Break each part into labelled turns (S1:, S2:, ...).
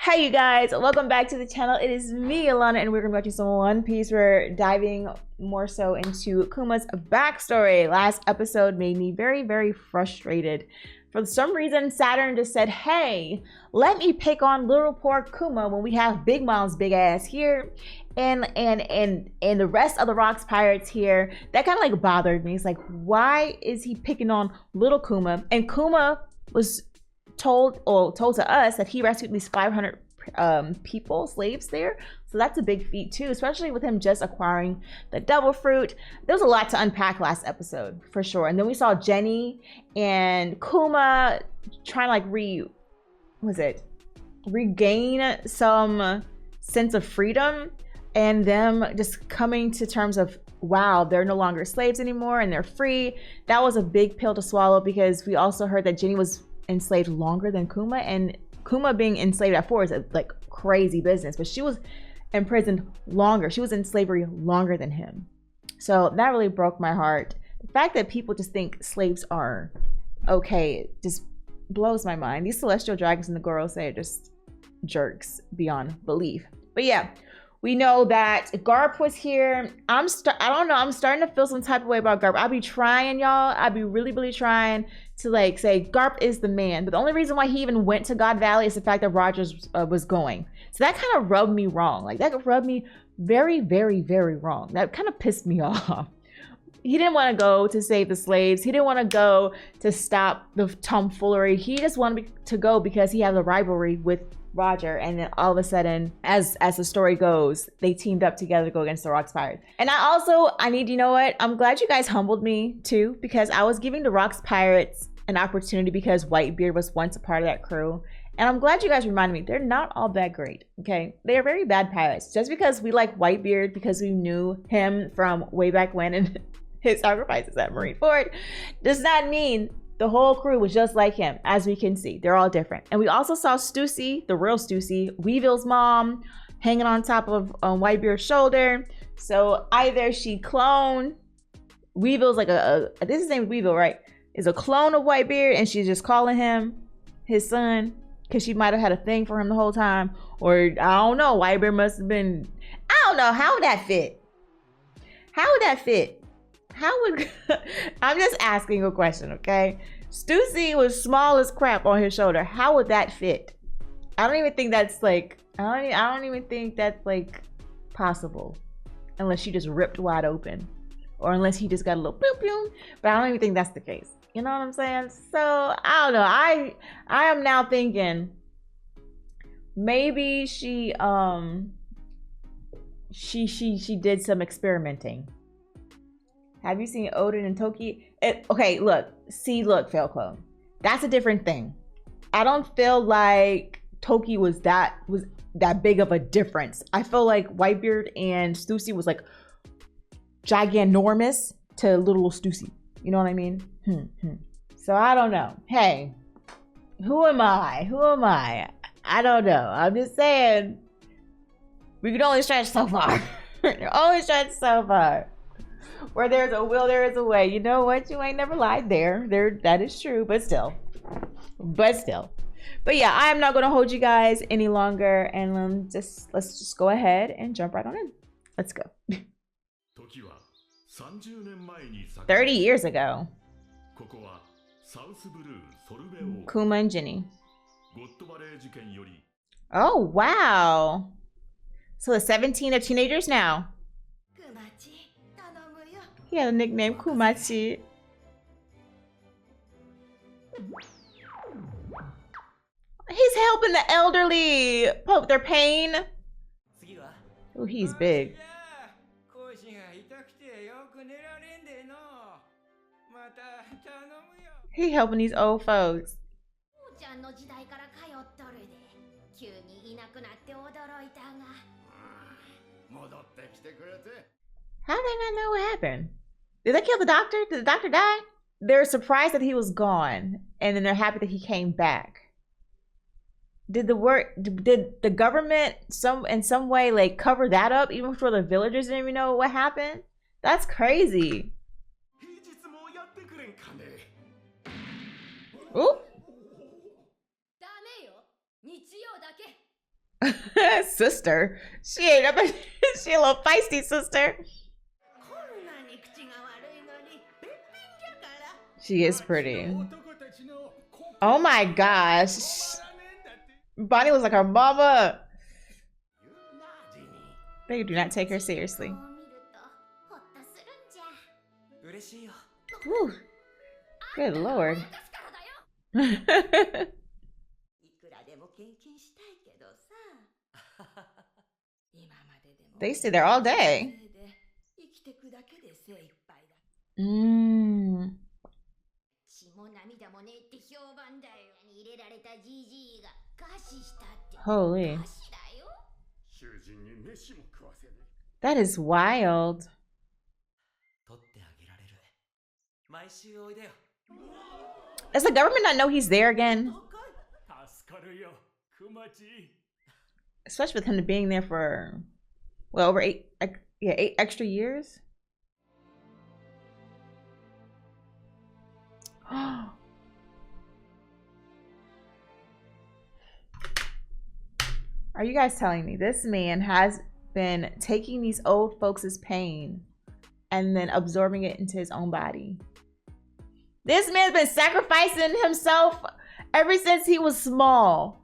S1: Hey you guys, welcome back to the channel. It is me, Alana, and we're gonna be watching some One Piece. We're diving more so into Kuma's backstory. Last episode made me very frustrated. For some reason, Saturn just said, hey, let me pick on little poor Kuma when we have Big Mom's big ass here and the rest of the Rocks Pirates here. That kind of like bothered me. It's like, why is he picking on little Kuma? And Kuma was told to us that he rescued at least 500 slaves there. So that's a big feat too, especially with him just acquiring the devil fruit. There was a lot to unpack last episode for sure. And then we saw Jenny and Kuma trying to like regain some sense of freedom, and them just coming to terms of, wow, they're no longer slaves anymore and they're free. That was a big pill to swallow, because we also heard that Jenny was enslaved longer than Kuma, and Kuma being enslaved at 4 is like crazy business, but she was imprisoned longer. She was in slavery longer than him. So that really broke my heart. The fact that people just think slaves are okay just blows my mind. These celestial dragons in the Gorosei are just jerks beyond belief. But yeah, we know that Garp was here. I don't know, I'm starting to feel some type of way about Garp. I'll be trying, y'all. I'll be really trying to like say Garp is the man. But the only reason why he even went to God Valley is the fact that Rogers was going. So that kind of rubbed me wrong. Like that rubbed me very wrong. That kind of pissed me off. He didn't want to go to save the slaves. He didn't want to go to stop the tomfoolery. He just wanted to go because he had a rivalry with Roger, and then all of a sudden, as the story goes, they teamed up together to go against the Rocks Pirates. And you know what? I'm glad you guys humbled me too, because I was giving the Rocks Pirates an opportunity because Whitebeard was once a part of that crew. And I'm glad you guys reminded me, they're not all that great, okay? They are very bad pirates. Just because we like Whitebeard, because we knew him from way back when and his sacrifices at Marineford, does not mean the whole crew was just like him. As we can see, they're all different. And we also saw Stussy, the real Stussy, Weevil's mom, hanging on top of Whitebeard's shoulder. So either she cloned, Weevil's like this is named Weevil, right? Is a clone of Whitebeard, and she's just calling him his son because she might have had a thing for him the whole time. Or I don't know, Whitebeard must have been, I don't know, how would that fit? How would that fit? How would I'm just asking a question, okay? Stussy was small as crap on his shoulder. How would that fit? I don't even think that's like, I don't even think that's like possible, unless she just ripped wide open, or unless he just got a little boom boom. But I don't even think that's the case. You know what I'm saying? So I don't know. I am now thinking maybe she did some experimenting. Have you seen Odin and Toki? Okay, look, fail clone. That's a different thing. I don't feel like Toki was that big of a difference. I feel like Whitebeard and Stussy was like giganormous to little Stussy. You know what I mean? So I don't know. Hey, who am I? I don't know. I'm just saying, we can only stretch so far. Only stretch so far. Where there's a will, there is a way. You know what? You ain't never lied there. That is true, but still. But yeah, I am not going to hold you guys any longer, and let's just go ahead and jump right on in. Let's go. 30 years ago. Kuma and Ginny. Oh, wow. So the 17 are teenagers now. He had a nickname, Kumachi. He's helping the elderly poke their pain. Oh, he's big. He helping these old folks. How did they not know what happened? Did they kill the doctor? Did the doctor die? They're surprised that he was gone, and then they're happy that he came back. Did the government in some way like cover that up, even before the villagers didn't even know what happened? That's crazy. Ooh. Sister. She ain't up. She a little feisty sister. She is pretty. Oh my gosh. Bonnie was like her mama. They do not take her seriously. Whew. Good Lord. They stay there all day. Holy. That is wild. Does the government not know he's there again? Especially with him being there for, well, over 8 extra years. Are you guys telling me this man has been taking these old folks' pain and then absorbing it into his own body? This man's been sacrificing himself ever since he was small.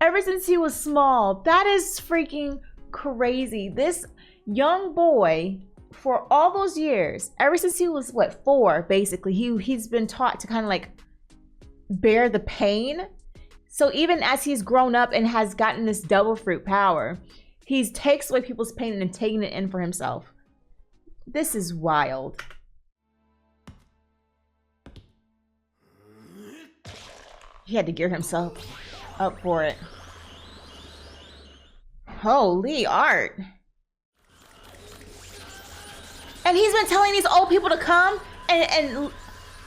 S1: Ever since he was small. That is freaking crazy. This young boy, for all those years, ever since he was, what, 4, basically, he's been taught to kind of like bear the pain. So even as he's grown up and has gotten this devil fruit power, he takes away people's pain and then taking it in for himself. This is wild. He had to gear himself up for it. Holy art. And he's been telling these old people to come, and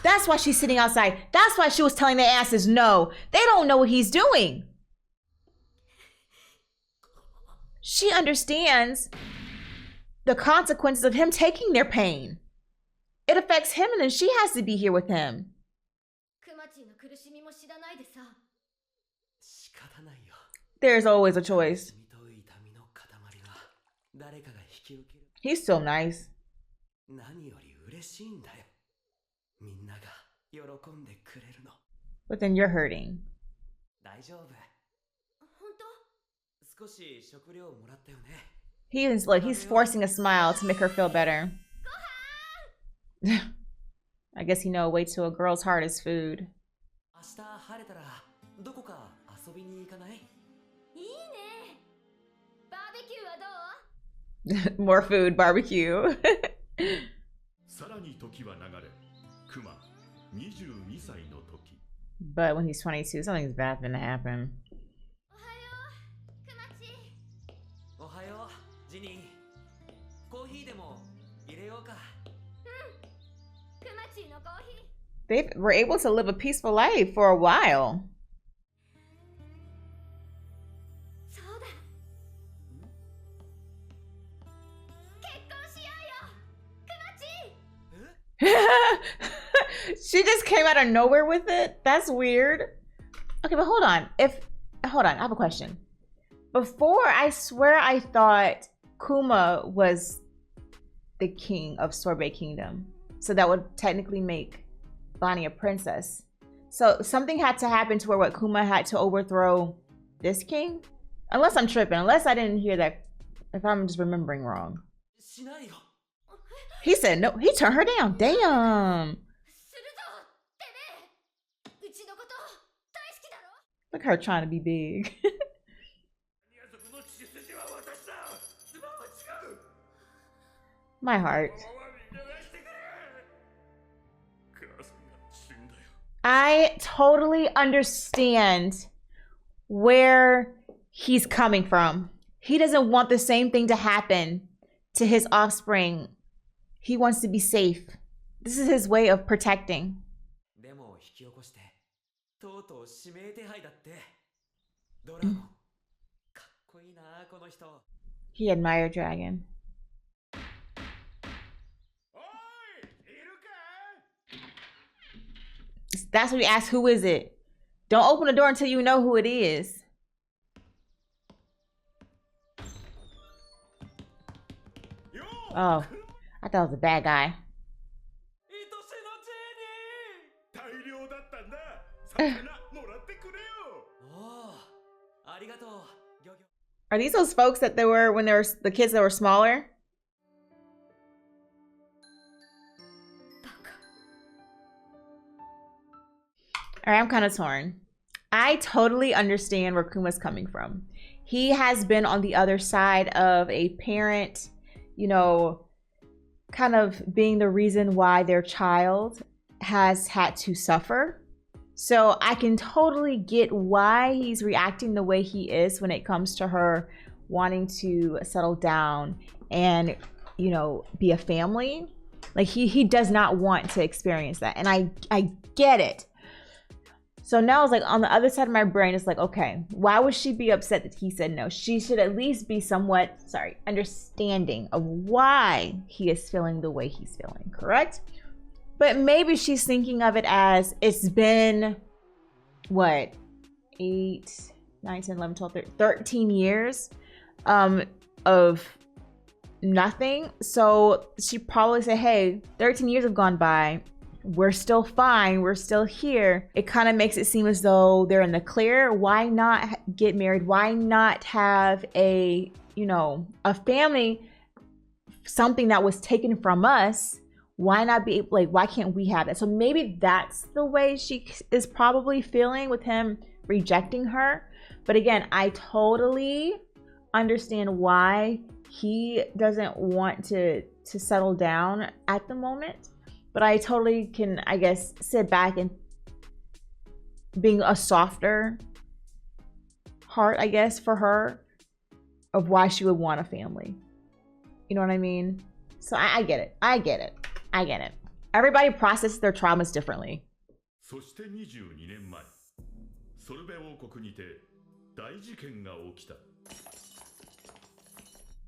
S1: that's why she's sitting outside. That's why she was telling their asses no. They don't know what he's doing. She understands the consequences of him taking their pain. It affects him, and then she has to be here with him. There's always a choice. He's so nice. But then you're hurting. He is like, he's forcing a smile to make her feel better. I guess you know, a way to a girl's heart is food. More food, barbecue. But when he's 22, something's bad gonna happen. They were able to live a peaceful life for a while. She just came out of nowhere with it. That's weird. Okay, but hold on. Hold on, I have a question. Before, I swear I thought Kuma was the king of Sorbet Kingdom. So that would technically make Bonnie a princess. So something had to happen to where what Kuma had to overthrow this king? Unless I'm tripping, unless I didn't hear that, if I'm just remembering wrong. He said no, he turned her down. Damn. Look at her trying to be big. My heart. I totally understand where he's coming from. He doesn't want the same thing to happen to his offspring. He wants to be safe. This is his way of protecting. He admired Dragon. That's what he asked, who is it? Don't open the door until you know who it is. Oh, I thought it was a bad guy. Are these those folks that they were when they were the kids that were smaller? All right, I'm kind of torn. I totally understand where Kuma's coming from. He has been on the other side of a parent, you know, kind of being the reason why their child has had to suffer. So I can totally get why he's reacting the way he is when it comes to her wanting to settle down and, you know, be a family. Like he does not want to experience that. And I get it. So now it's like on the other side of my brain, it's like, okay, why would she be upset that he said no? She should at least be somewhat, understanding of why he is feeling the way he's feeling, correct? But maybe she's thinking of it as it's been, what, 8, 9, 10, 11, 12, 13 years of nothing. So she probably said, hey, 13 years have gone by. We're still fine. We're still here. It kind of makes it seem as though they're in the clear. Why not get married? Why not have a, you know, a family, something that was taken from us? Why not be like, why can't we have it? So maybe that's the way she is probably feeling with him rejecting her. But again, I totally understand why he doesn't want to settle down at the moment. But I totally can, I guess, sit back and being a softer heart, I guess, for her of why she would want a family. You know what I mean? So I get it. I get it. I get it. Everybody processes their traumas differently.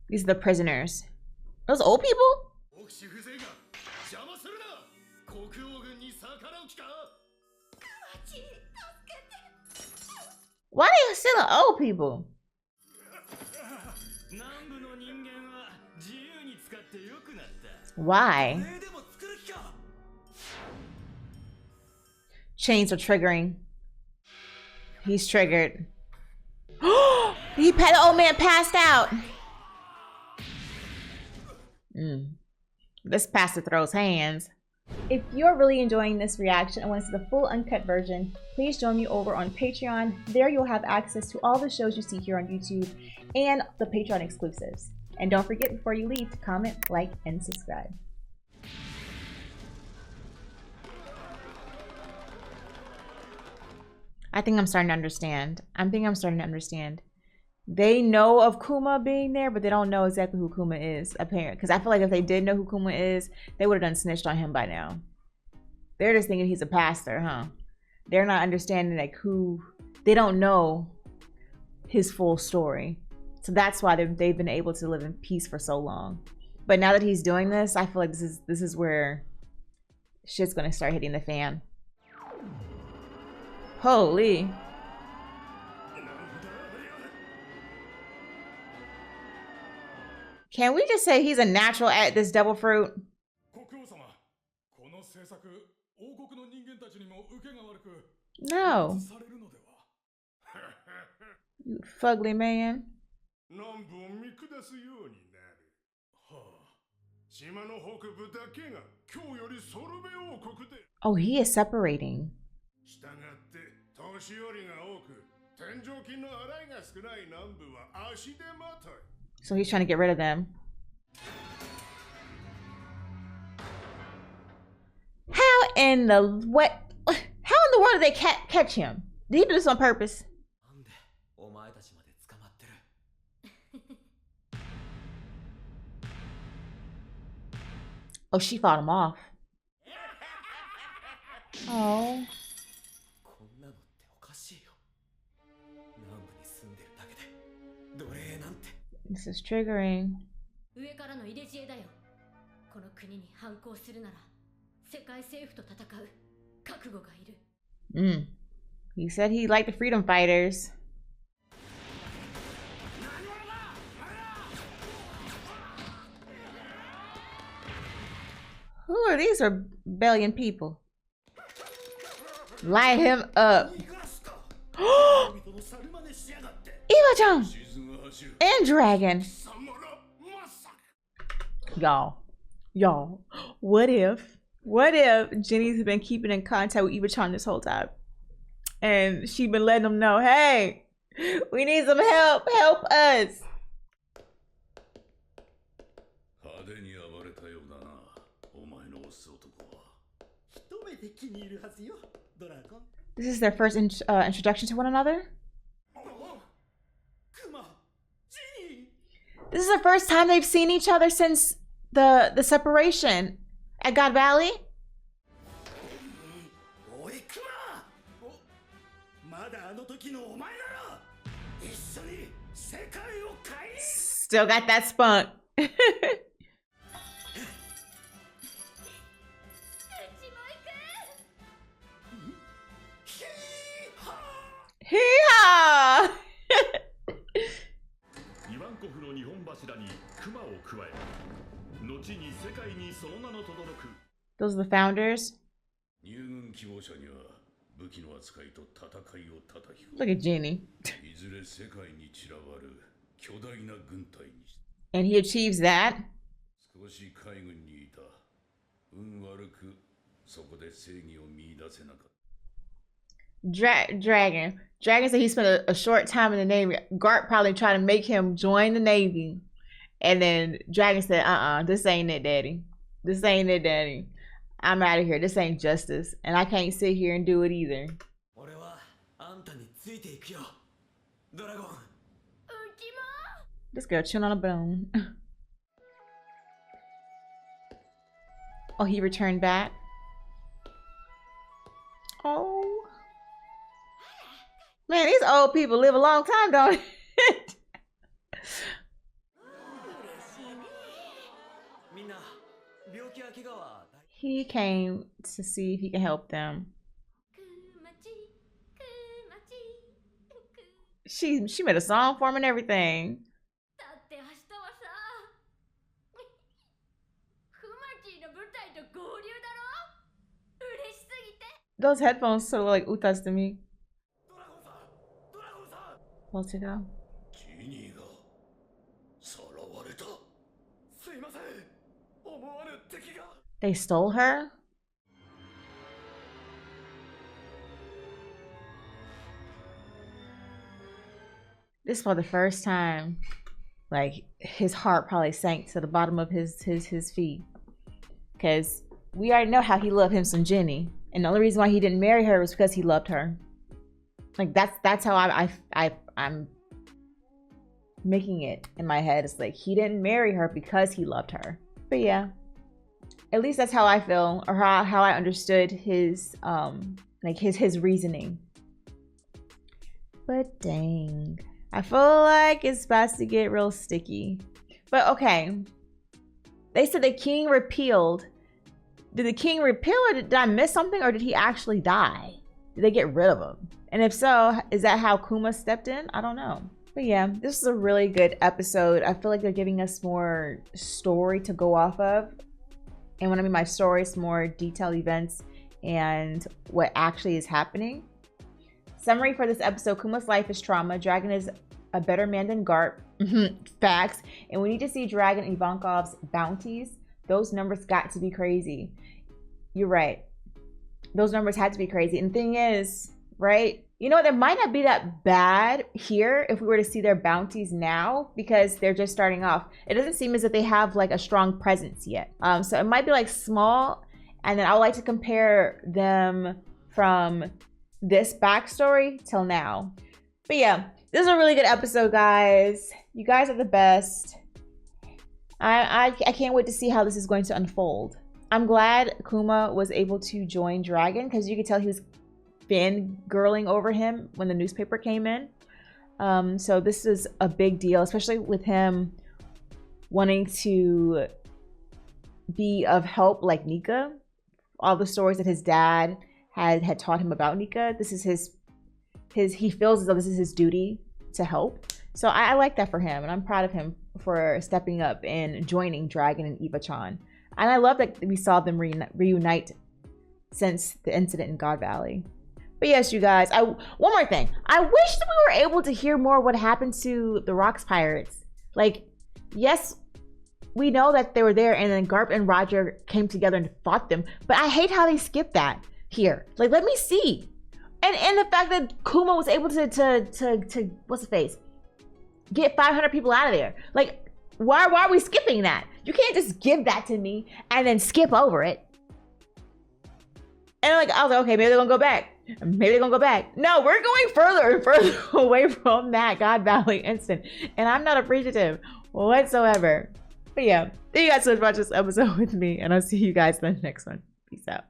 S1: These are the prisoners. Those old people? Why are they still old people? Why? Chains are triggering. He's triggered. The old man passed out. This pastor throws hands. If you're really enjoying this reaction and want to see the full uncut version, please join me over on Patreon. There you'll have access to all the shows you see here on YouTube and the Patreon exclusives. And don't forget, before you leave, to comment, like, and subscribe. I think I'm starting to understand. They know of Kuma being there, but they don't know exactly who Kuma is, apparently. Because I feel like if they did know who Kuma is, they would have done snitched on him by now. They're just thinking he's a pastor, huh? They're not understanding like they don't know his full story. So that's why they've been able to live in peace for so long. But now that he's doing this, I feel like this is where shit's gonna start hitting the fan. Holy. Can we just say he's a natural at this devil fruit? No. You fugly man. Oh, he is separating. So he's trying to get rid of them. How in the world did they catch him? Did he do this on purpose? Oh, she fought him off. Oh. This is triggering. He said he liked the freedom fighters. are these rebellion people? Light him up. Eva-chan and Dragon. Y'all, what if Ginny's been keeping in contact with Eva-chan this whole time? And she been letting them know, hey, we need some help. Help us. This is their first introduction to one another? This is the first time they've seen each other since the separation at God Valley? Still got that spunk. Hee-haw! Those are the founders. Look at Ginny. And he achieves that. Dragon said he spent a short time in the Navy. Garp probably tried to make him join the Navy. And then Dragon said, this ain't it, Daddy. This ain't it, Daddy. I'm out of here. This ain't justice. And I can't sit here and do it either. This girl chewing on a bone. Oh, he returned back. Oh. Man, these old people live a long time, don't they? He came to see if he can help them. She made a song for him and everything. Those headphones sort of like utas to me. Close it out. They stole her? This is for the first time. Like, his heart probably sank to the bottom of his feet. Because we already know how he loved him some Ginny. And the only reason why he didn't marry her was because he loved her. Like, that's how I'm making it in my head. It's like, he didn't marry her because he loved her. But yeah. At least that's how I feel, or how I understood his like his reasoning. But dang, I feel like it's about to get real sticky. But okay, they said the king repealed. Did the king repeal, or did I miss something, or did he actually die? Did they get rid of him? And if so, is that how Kuma stepped in? I don't know. But yeah, this is a really good episode. I feel like they're giving us more story to go off of. And when I mean my story, it's more detailed events and what actually is happening. Summary for this episode: Kuma's life is trauma. Dragon is a better man than Garp. Facts. And we need to see Dragon and Ivankov's bounties. Those numbers got to be crazy. You're right. Those numbers had to be crazy. And the thing is, right? You know, there might not be that bad here if we were to see their bounties now, because they're just starting off. It doesn't seem as if they have like a strong presence yet. So it might be like small. And then I would like to compare them from this backstory till now. But yeah, this is a really good episode, guys. You guys are the best. I can't wait to see how this is going to unfold. I'm glad Kuma was able to join Dragon, because you could tell he was fangirling over him when the newspaper came in. So this is a big deal, especially with him wanting to be of help like Nika. All the stories that his dad had taught him about Nika. This is he feels as though this is his duty to help. So I like that for him, and I'm proud of him for stepping up and joining Dragon and Eva-chan. And I love that we saw them reunite since the incident in God Valley. But yes, you guys, one more thing. I wish that we were able to hear more what happened to the Rocks Pirates. Like, yes, we know that they were there and then Garp and Roger came together and fought them, but I hate how they skipped that here. Like, let me see. And the fact that Kuma was able to what's his face? Get 500 people out of there. Like, why are we skipping that? You can't just give that to me and then skip over it. And like, I was like, okay, maybe they're gonna go back. Maybe they're gonna go back. No, we're going further and further away from that God Valley incident. And I'm not appreciative whatsoever. But yeah, thank you guys so much for watching this episode with me. And I'll see you guys in the next one. Peace out.